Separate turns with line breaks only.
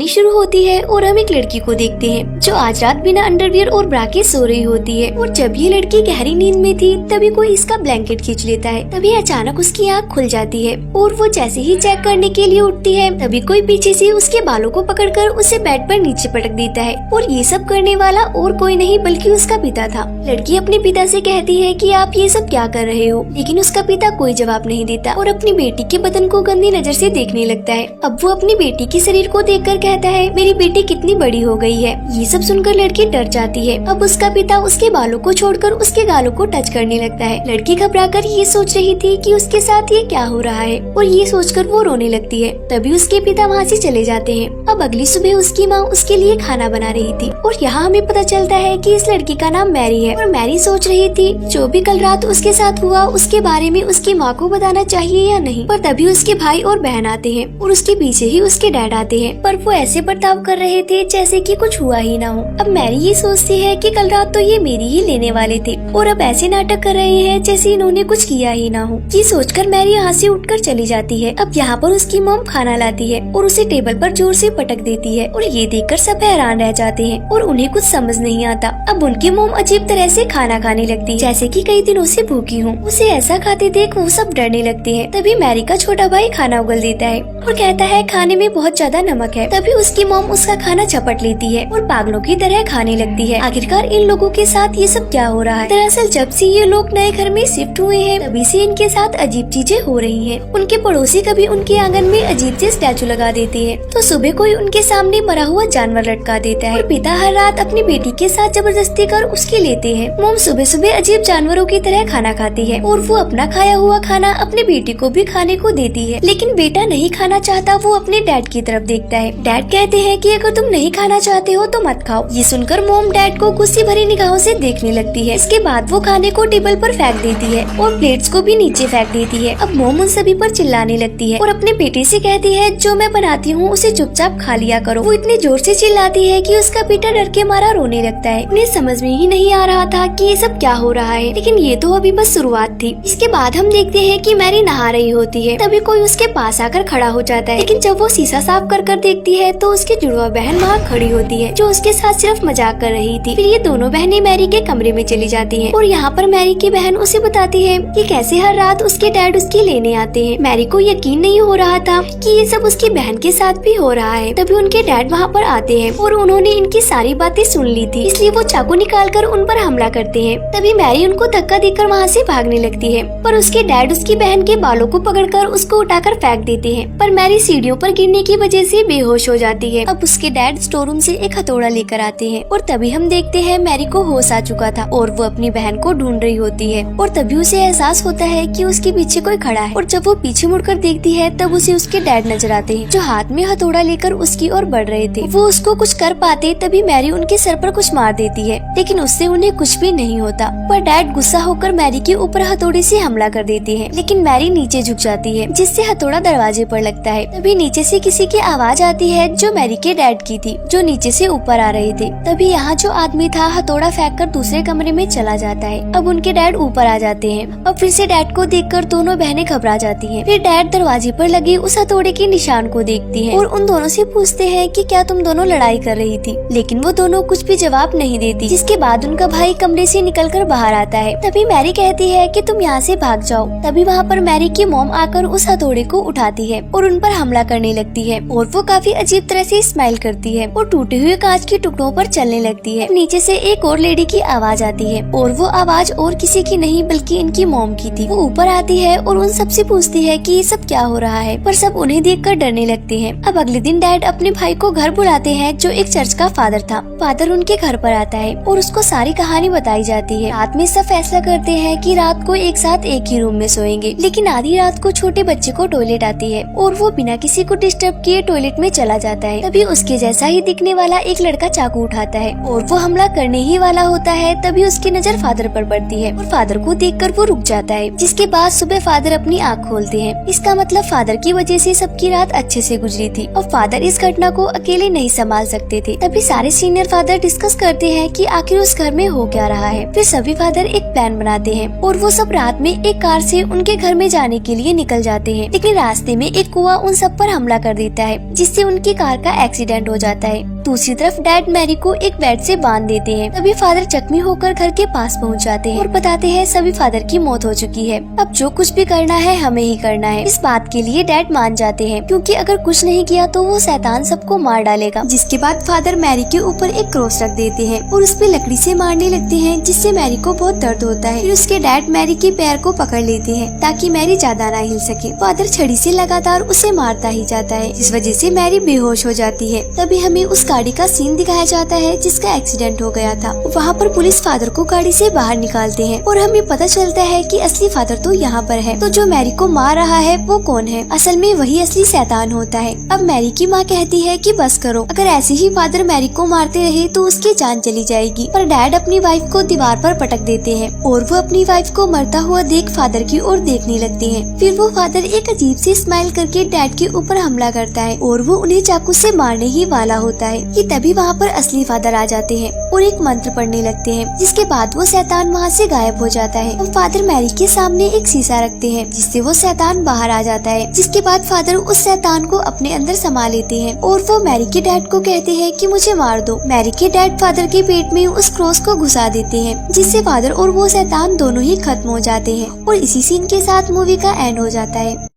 कहानी शुरू होती है और हम एक लड़की को देखते हैं जो आज रात बिना अंडरवियर और ब्रा के सो रही होती है। और जब ये लड़की गहरी नींद में थी तभी कोई इसका ब्लैंकेट खींच लेता है। तभी अचानक उसकी आँख खुल जाती है और वो जैसे ही चेक करने के लिए उठती है तभी कोई पीछे से उसके बालों को पकड़कर उसे बेड पर नीचे पटक देता है। और ये सब करने वाला और कोई नहीं बल्कि उसका पिता था। लड़की अपने पिता से कहती है कि आप ये सब क्या कर रहे हो, लेकिन उसका पिता कोई जवाब नहीं देता और अपनी बेटी के बदन को गंदी नजर से देखने लगता है। अब वो अपनी बेटी के शरीर को देखकर कहता है मेरी बेटी कितनी बड़ी हो गई है। ये सब सुनकर लड़की डर जाती है। अब उसका पिता उसके बालों को छोड़कर उसके गालों को टच करने लगता है। लड़की घबराकर ये सोच रही थी कि उसके साथ ये क्या हो रहा है और ये सोचकर वो रोने लगती है। तभी उसके पिता वहाँ से चले जाते हैं। अब अगली सुबह उसकी माँ उसके लिए खाना बना रही थी और यहाँ हमें पता चलता है कि इस लड़की का नाम मैरी है। और मैरी सोच रही थी जो भी कल रात उसके साथ हुआ उसके बारे में उसकी माँ को बताना चाहिए या नहीं। पर तभी उसके भाई और बहन आते हैं और उसके पीछे ही उसके डैड आते हैं, पर वो ऐसे बर्ताव कर रहे थे जैसे कि कुछ हुआ ही ना हो। अब मैरी ये सोचती है कि कल रात तो ये मेरी ही लेने वाले थे और अब ऐसे नाटक कर रहे हैं जैसे इन्होंने कुछ किया ही ना हो। ये सोचकर मैरी यहाँ से उठकर चली जाती है। अब यहाँ पर उसकी मॉम खाना लाती है और उसे टेबल पर जोर से पटक देती है और ये देखकर सब हैरान रह जाते हैं और उन्हें कुछ समझ नहीं आता। अब उनकी मॉम अजीब तरह से खाना खाने लगती है जैसे कि कई दिनों से भूखी हूँ। उसे ऐसा खाते देख वो सब डरने लगते हैं। तभी मैरी का छोटा भाई खाना उगल देता है और कहता है खाने में बहुत ज्यादा नमक है। तभी उसकी मॉम उसका खाना झपट लेती है और पागलों की तरह खाने लगती है। आखिरकार इन लोगों के साथ ये सब क्या हो रहा है। दरअसल जब से ये लोग नए घर में शिफ्ट हुए हैं तभी से इनके साथ अजीब चीजें हो रही हैं। उनके पड़ोसी कभी उनके आंगन में अजीब से स्टैचू लगा देते हैं तो सुबह कोई उनके सामने मरा हुआ जानवर लटका देता है और पिता हर रात अपनी बेटी के साथ जबरदस्ती कर उसकी लेते हैं। मॉम सुबह सुबह अजीब जानवरों की तरह खाना खाती है और वो अपना खाया हुआ खाना अपनी बेटी को भी खाने को देती है, लेकिन बेटा नहीं खाना चाहता। वो अपने डैड की तरफ देखता है। डैड कहते हैं कि अगर तुम नहीं खाना चाहते हो तो मत खाओ। ये सुनकर मॉम डैड को गुस्से भरी निगाहों से देखने लगती है। इसके बाद वो खाने को टेबल पर फेंक देती है और प्लेट्स को भी नीचे फेंक देती है। अब मॉम उन सभी पर चिल्लाने लगती है और अपने बेटे से कहती है जो मैं बनाती हूँ उसे चुपचाप खा लिया करो। वो इतने जोर से चिल्लाती है कि उसका बेटा डर के मारा रोने लगता है। उन्हें समझ में ही नहीं आ रहा था कि ये सब क्या हो रहा है, लेकिन ये तो अभी बस शुरुआत थी। इसके बाद हम देखते हैं कि मैरी नहा रही होती है। तभी कोई उसके पास आकर खड़ा हो जाता है, लेकिन जब वो शीशा साफ कर देखती है तो उसकी जुड़वा बहन वहाँ खड़ी होती है जो उसके साथ सिर्फ मजाक कर रही थी। फिर ये दोनों बहनें मैरी के कमरे में चली जाती हैं और यहाँ पर मैरी की बहन उसे बताती है कि कैसे हर रात उसके डैड उसकी लेने आते हैं। मैरी को यकीन नहीं हो रहा था कि ये सब उसकी बहन के साथ भी हो रहा है। तभी उनके डैड वहाँ पर आते हैं और उन्होंने इनकी सारी बातें सुन ली थी, इसलिए वो चाकू निकालकर उन पर हमला करते हैं। तभी मैरी उनको धक्का देकर वहाँ से भागने लगती है, पर उसके डैड उसकी बहन के बालों को पकड़कर उसको उठाकर फेंक देते हैं। पर मैरी सीढ़ियों पर गिरने की वजह से बेहोश हो जाती है। अब उसके डैड स्टोर रूम से एक हथौड़ा लेकर आते हैं और तभी हम देखते हैं मैरी को होश आ चुका था और वो अपनी बहन को ढूंढ रही होती है। और तभी उसे एहसास होता है कि उसके पीछे कोई खड़ा है और जब वो पीछे मुड़कर देखती है तब उसे उसके डैड नजर आते हैं जो हाथ में हथौड़ा लेकर उसकी ओर बढ़ रहे थे। वो उसको कुछ कर पाते तभी मैरी उनके सर पर कुछ मार देती है, लेकिन उससे उन्हें कुछ भी नहीं होता। पर डैड गुस्सा होकर मैरी के ऊपर हथौड़े से हमला कर देते हैं, लेकिन मैरी नीचे झुक जाती है जिससे हथौड़ा दरवाजे पर लगता है। तभी नीचे से किसी की आवाज आती है जो मैरी के डैड की थी जो नीचे से ऊपर आ रहे थे। तभी यहाँ जो आदमी था हथौड़ा फेंककर दूसरे कमरे में चला जाता है। अब उनके डैड ऊपर आ जाते हैं। अब फिर से डैड को देखकर दोनों बहनें घबरा जाती हैं। फिर डैड दरवाजे पर लगे उस हथौड़े के निशान को देखती हैं और उन दोनों से पूछते हैं कि क्या तुम दोनों लड़ाई कर रही थी, लेकिन वो दोनों कुछ भी जवाब नहीं देती। जिसके बाद उनका भाई कमरे से निकलकर बाहर आता है। तभी मैरी कहती है कि तुम यहाँ से भाग जाओ। तभी वहाँ पर मैरी की मॉम आकर उस हथौड़े को उठाती है और उन पर हमला करने लगती है और वो काफी अजीब तरह से स्माइल करती है और टूटे हुए कांच के टुकड़ों पर चलने लगती है। नीचे से एक और लेडी की आवाज आती है और वो आवाज और किसी की नहीं बल्कि इनकी मॉम की थी। वो ऊपर आती है और उन सबसे पूछती है कि ये सब क्या हो रहा है, पर सब उन्हें देखकर डरने लगते हैं। अब अगले दिन डैड अपने भाई को घर बुलाते हैं जो एक चर्च का फादर था। फादर उनके घर पर आता है और उसको सारी कहानी बताई जाती है। रात में सब फैसला करते हैं कि रात को एक साथ एक ही रूम में सोएंगे, लेकिन आधी रात को छोटे बच्चे को टॉयलेट आती है और वो बिना किसी को डिस्टर्ब किए टॉयलेट में चला जाता है। तभी उसके जैसा ही दिखने वाला एक लड़का चाकू उठाता है और वो हमला करने ही वाला होता है। तभी उसकी नजर फादर पर पड़ती है और फादर को देखकर वो रुक जाता है। जिसके बाद सुबह फादर अपनी आँख खोलते हैं। इसका मतलब फादर की वजह से सबकी रात अच्छे से गुजरी थी और फादर इस घटना को अकेले नहीं संभाल सकते थे। तभी सारे सीनियर फादर डिस्कस करते हैं कि आखिर उस घर में हो क्या रहा है। फिर सभी फादर एक प्लान बनाते हैं और वो सब रात में एक कार से उनके घर में जाने के लिए निकल जाते हैं, लेकिन रास्ते में एक कुआं उन सब पर हमला कर देता है जिससे उनके उसकी कार का एक्सीडेंट हो जाता है। दूसरी तरफ डैड मैरी को एक बेड से बांध देते हैं। तभी फादर जख्मी होकर घर के पास पहुंच जाते हैं और बताते हैं सभी फादर की मौत हो चुकी है, अब जो कुछ भी करना है हमें ही करना है। इस बात के लिए डैड मान जाते हैं, क्योंकि अगर कुछ नहीं किया तो वो शैतान सबको मार डालेगा। जिसके बाद फादर मैरी के ऊपर एक क्रॉस रख देते हैं और उस पे लकड़ी से मारने लगते हैं, जिससे मैरी को बहुत दर्द होता है। फिर उसके डैड मैरी के पैर को पकड़ लेते हैं ताकि मैरी ज्यादा ना हिल सके। फादर छड़ी से लगातार उसे मारता ही जाता है, जिस वजह से मैरी बेहोश हो जाती है। तभी हमें उस गाड़ी का सीन दिखाया जाता है जिसका एक्सीडेंट हो गया था। वहाँ पर पुलिस फादर को गाड़ी से बाहर निकालते हैं और हमें पता चलता है कि असली फादर तो यहाँ पर है। तो जो मैरी को मार रहा है वो कौन है? असल में वही असली शैतान होता है। अब मैरी की माँ कहती है कि बस करो, अगर ऐसे ही फादर मैरी को मारते रहे तो उसकी जान चली जाएगी। पर डैड अपनी वाइफ को दीवार पर पटक देते हैं और वो अपनी वाइफ को मरता हुआ देख फादर की ओर देखने लगते हैं। फिर वो फादर एक अजीब सी स्माइल करके डैड के ऊपर हमला करता है और वो उन्हें चाकू से मारने ही वाला होता है कि तभी वहाँ पर असली फादर आ जाते हैं और एक मंत्र पढ़ने लगते हैं, जिसके बाद वो शैतान वहाँ से गायब हो जाता है। और फादर मैरी के सामने एक शीशा रखते हैं जिससे वो शैतान बाहर आ जाता है। जिसके बाद फादर उस शैतान को अपने अंदर समा लेते हैं और वो मैरी के डैड को कहते हैं कि मुझे मार दो। मैरी के डैड फादर के पेट में उस क्रॉस को घुसा देते हैं, जिससे फादर और वो शैतान दोनों ही खत्म हो जाते हैं। और इसी सीन के साथ मूवी का एंड हो जाता है।